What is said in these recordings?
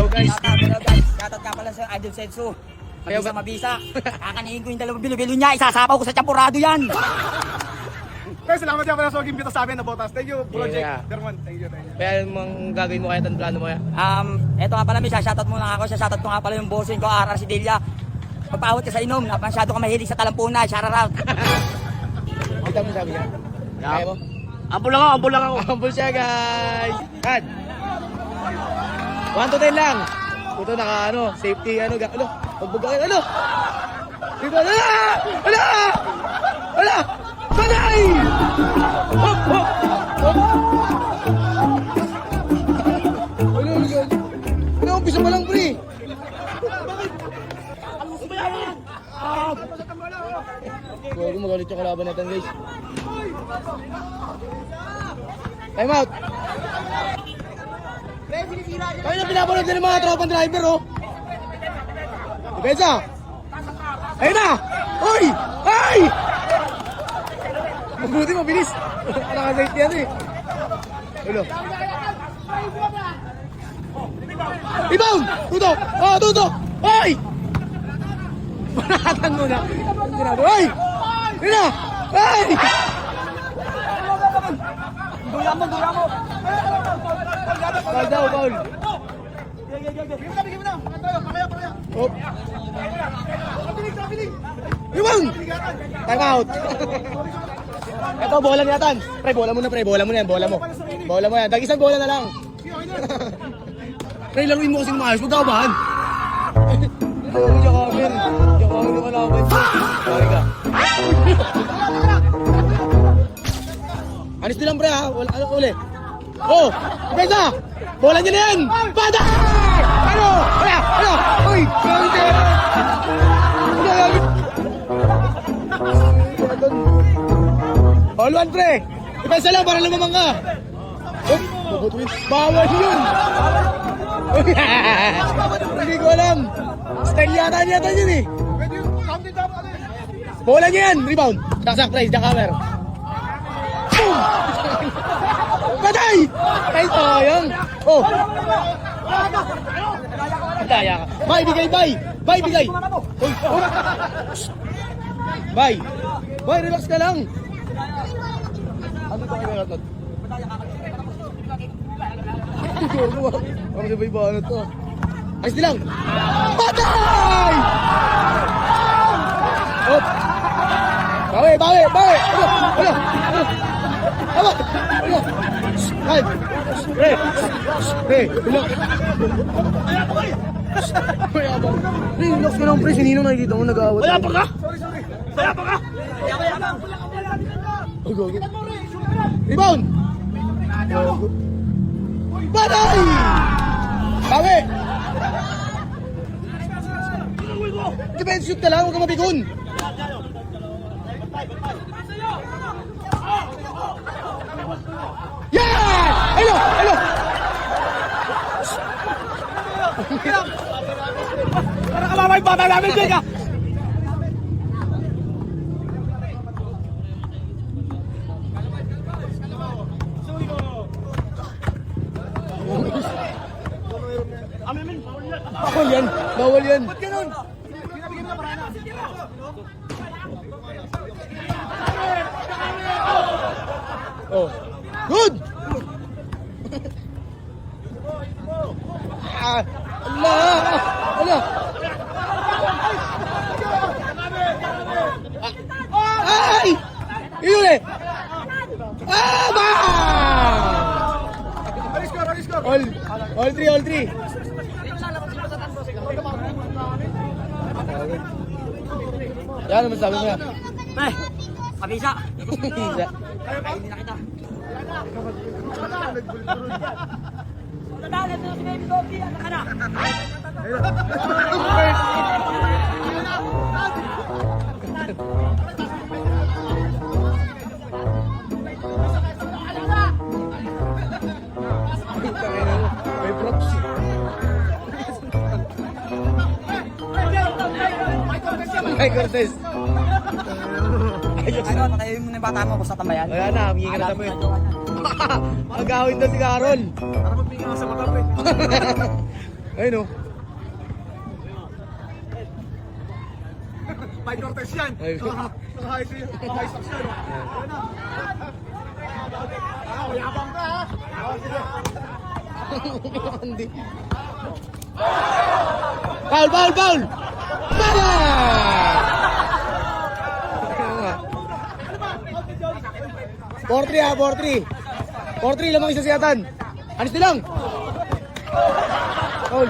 guys. Hello guys, shoutout nga pala sa Idol Sensu. Kaya Mabisa ba- mabisa. Kakanihin ko yung dalawang bilo-bilo niya, isasapaw ko sa champurado yan. Guys, salamat nga pala sa mag-imbita sa amin na botas. Thank you, Project Yeah. Dermon. Thank you. Kaya mong gagawin mo kaya ang plano mo kaya? Eto nga pala, may shoutout muna ako. Shoutout ko nga pala yung bossing ko, RR Sidelia. Pagpaawat ka sa inom, masyado ka mahilig sa talampunan, shout out. Kita mo sabi niya. Kaya mo? Ampul lang ako, ampul lang ako. Humble siya guys. Cut. 1 to 10 lang. Ito naka ano, safety ano, ano, pagbugakin ano. Dito, ala! Ala! Ala! Sanay! Hop, hop, hop. Ano, ano, ano, umpisa pa lang pre. Huwag magalit yung kalaban natin guys. Time out! Kaya na pinapanood din ng mga tropang driver, oh! Depensa! Ayun na! Hoy! Ay! Mabuti, mabilis! Nakasite yan eh! Ulo! Rebound! Tuto! Oh, tuto! Hoy! Panatan mo na! Hoy! Ayun na! Ay! Duya mo. Foul daw, foul! Oh! Rebound! Time out! Ito, bola ni Nathan. Pre, bola mo na pre. Bola mo na yan. Bola mo. Bola mo yan. Dag-isang bola na lang. Pre, laruin mo kasing maayos. Huwag kabahan. Diyan kami. Diyan kami yung kalaban. Sorry ka. Anis nilang pre ha. Ano uli? Oh! Pesa! Bola niya na yan! Bata! Ano? Ano? Uy! All one pre! Ipesa lang para lumamang ka! Oh! Bubutwin! Bawal yun! Hindi ko alam! Style yata yun eh! Bola niya yan! Rebound! Saksak pre! Sa cover! Boom! Patay! Ay, sayang! Oh! Daya ka! Bay! Bigay! Bay! Bay! Bigay! Uy! Oh! Bay! Bay! Relax ka lang! Ano ito kayo natin? Ano ba iba ano to? Ayos nilang! Patay! Oh! Bawi! Bawi! Bawi! Ano? Ano? Ano? Ano? Ano? Ay! Pre! Pre! Relax! Pre, abang! Pre, relax ka lang pre! Sinino nakikita mo nag-aawat? Wala pa ka? Wala pa ka? Oh, go, go. Rebound! Patay! Bawi! Defense shoot ka lang, huwag ka mabikon! Yan! Hello! Hello! Para ka mamay bata namin dyan ka! Bawal yan! Bawal yan! Ba't ganun? Oh. Good! Ah, Allah! Allah! Ay! Yun eh! Ah! Bang! All three, all three. Yan naman sabi mo yan. Mabisa. Isa. Kainin na kita. Nadala ito si Baby Dobby. Ano ka na? May props. Ay, Cortez. Ano, patayin mo na yung bata mo kung sa tambayan. Wala na, humingi ka na tapo eh. Mag-ahawin daw si Carol. Para magbigay ka sa mata, pre. Ayun o. Mike Cortez yan. Ay. Naka-high stocks yan. Ayan na. Mayabang ka ha. Sige. Hindi. Foul! Bala! 4-3 ha, 4-3. 4-3, lamang isa siyatan. Anis nilang. Foul.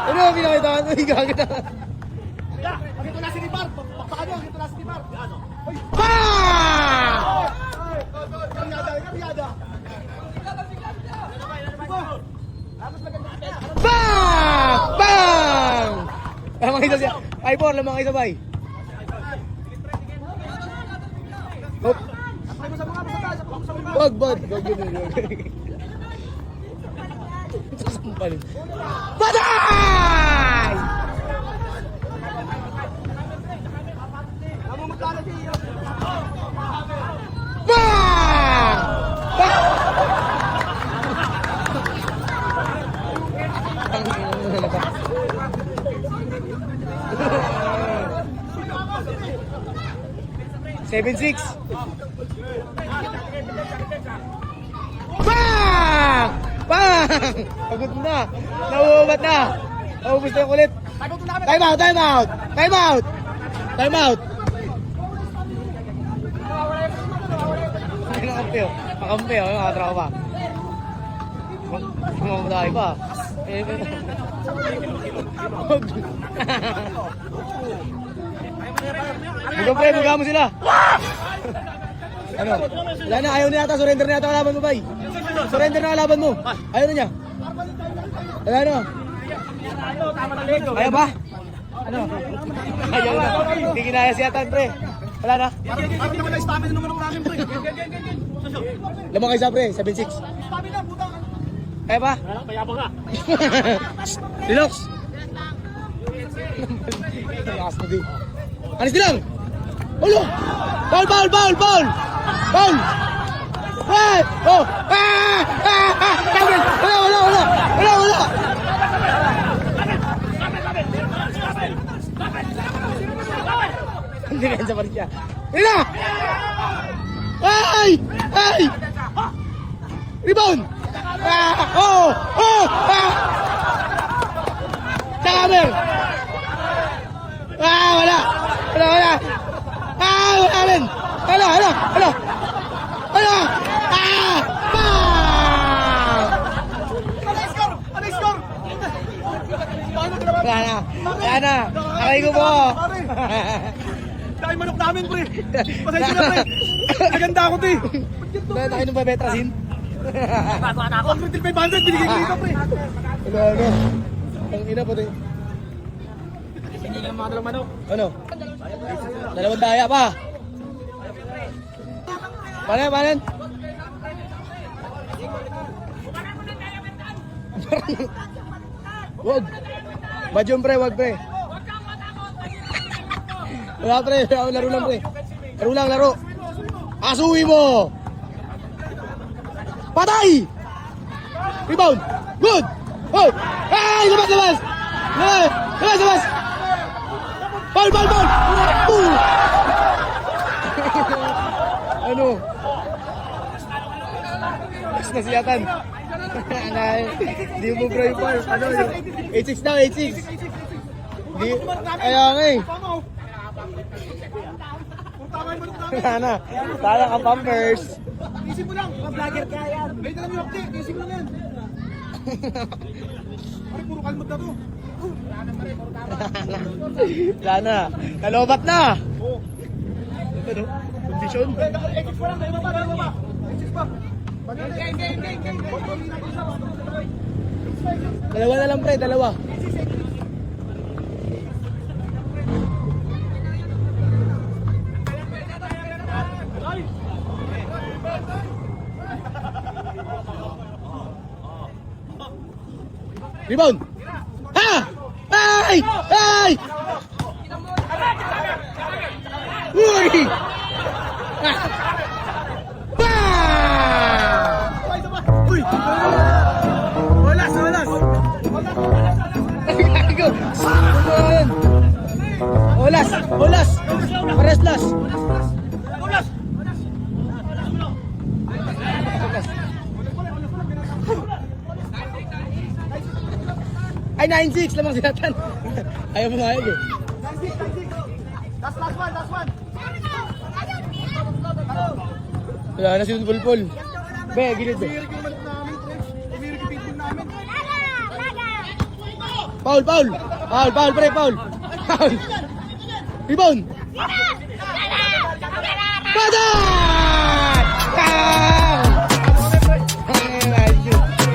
Ano ang pinakita? Ano yung gagawin? Ito na si Nipar. Pakpakan nyo. Ito na si Nipar. Bang! Bang! Bang! Lamang isa siya. 5-4, lamang isa bay. Hop. Wag. Wag yun. Sasampalin. Patay! Bang! Bang! 7-6. Bang! Bang! Pagod na. Nauubat na. Naubos na yung kulit. Time out. Nakakampi. Makampi. Nakatrawa pa. Mamadali pa. Buga mo sila. Ano? Wala na, ayaw na yata. Surrender na yata ang laban mo, bay. Surrender na ang laban mo. Ayaw na niya. Wala na. Ayaw ba? Ano? Ayaw na. Hindi kinaya si Atan, pre. Wala na. Parang naman na stamina naman ang namin, pre. Lamang kayo sa pre, 7-6. Stamina, puta. Kaya ba? Mayabang ka. Relax. Lakas na di. Anis nilang! Ulo! Foul! Hey! Oh! Tawin! Wala! Hindi ka sa parisya. Ina! Ay! Rebound! Tamer! Wala! Wala rin! Hala! Bang! Ano yung score? Wala na! Aray ko po! Dahil manok namin, pre. Pasensya na, pre. Naganda ako, pre. Nakainom ba Betrasin? Bago na ako. 500, binigay ko dito, pre. Wala. Ang ina pati. Hindi lang mga dalang manok. Ano? Dalawang daya pa. Panen? Wag. Badyong pre, wag pre. Wala pre, laro lang pre. Laro. Asuwi mo. Patay! Rebound! Good! Oh! Ay! Labas! Ball! Ano? Mas na siyatan. Hindi mo bro yung ball. Ano? 8-6 daw, 8-6. Kaya nga eh. Tama yung manok namin. Wala na. Tala ka Pampers. Isip mo lang. Mga vlogger kaya yan. May dalam yung update. Isip mo lang yan. Ay, puro kalmot na to. Wala na. Nalobat na. Oo. Ano? Kondisyon. Exit pa lang. Dahil ba? Exit pa. Dalawa na lang pre, dalawa. Rebound! Ha! Ay! Uy! Bang! Uy! Walas, walas. Gago. Olas, olas. Pares las. Ay, 9-6 lamang sinatan. Ayaw mo nga eh. Last one. Wala na si Pulpul. Be, gilid be. Umirik yung manok namin, pre. Umirik yung pitbull namin. Paul, Paul. Paul, pre, Paul. Paul. Rebound. Badan!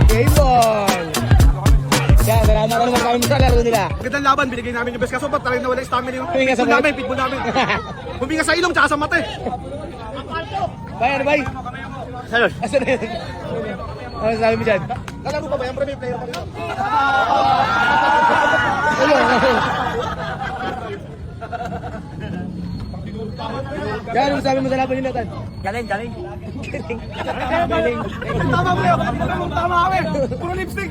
Game ball. Kaya, salamat ka naman kami sa laro nila. Magandang laban, binigay namin yung best kaso pa, talagang nawala yung stamina yung Huminga sa pitbull namin. Huminga sa ilong, tsaka sa mata. Bye, ano bye? Sayon. Asan na yun? Ano sabi mo dyan? Kalaro pa ba yan, pre? May player pa rin. Yan, ano sabi mo sa laban nila, Tan? Galing. Galing. Tama, pre. Tama kami. Puro lipstick.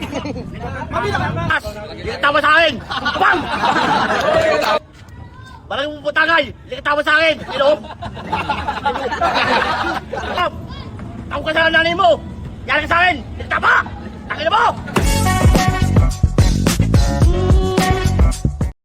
Mabila ka. Tama sa akin! Bang! Parang puputangay! Tama sa akin! Ilong! Tawag ka sa nanay mo! Yan ka sa akin! Tama! Takin mo!